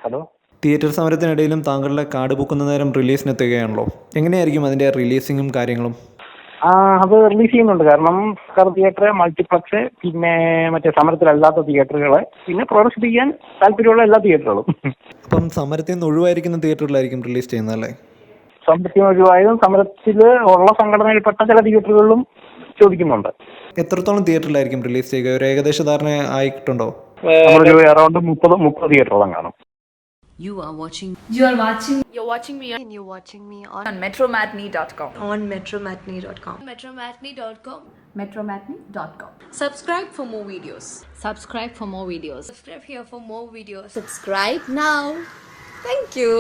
Hello. Theatre സമരത്തിനിടയിലും താങ്കളുടെ card ബുക്കുന്ന നേരം റിലീസിനെത്തുകയാണല്ലോ. എങ്ങനെയായിരിക്കും അതിൻ്റെ റിലീസിങ്ങും കാര്യങ്ങളും? അത് റിലീസ് ചെയ്യുന്നുണ്ട്. കാരണം സർക്കാർ തിയേറ്റർ, മൾട്ടിപ്ലക്സ്, പിന്നെ മറ്റേ സമരത്തിലല്ലാത്ത തിയേറ്ററുകൾ, പിന്നെ പ്രദർശിപ്പിക്കാൻ താല്പര്യമുള്ള എല്ലാ തിയേറ്ററുകളും. അപ്പം സമരത്തിൽ നിന്ന് ഒഴിവായിരിക്കുന്ന തിയേറ്ററിലായിരിക്കും റിലീസ് ചെയ്യുന്നതല്ലേ? സമരത്തിന് ഒഴിവായതും സമരത്തിൽ ഉള്ള സംഘടനയിൽപ്പെട്ട ചില തിയേറ്ററുകളിലും ചോദിക്കുന്നുണ്ട്. എത്രത്തോളം തിയേറ്ററിലായിരിക്കും റിലീസ് ചെയ്യുക? ഒരു ഏകദേശ ധാരണ ആയിട്ടുണ്ടോ? നമ്മളൊരു അറൗണ്ട് 30 തിയേറ്ററോളം കാണും. You are watching me on metromatney.com. metromatney.com. Subscribe for more videos. Subscribe for more videos. Subscribe here for more videos. Subscribe now. Thank you.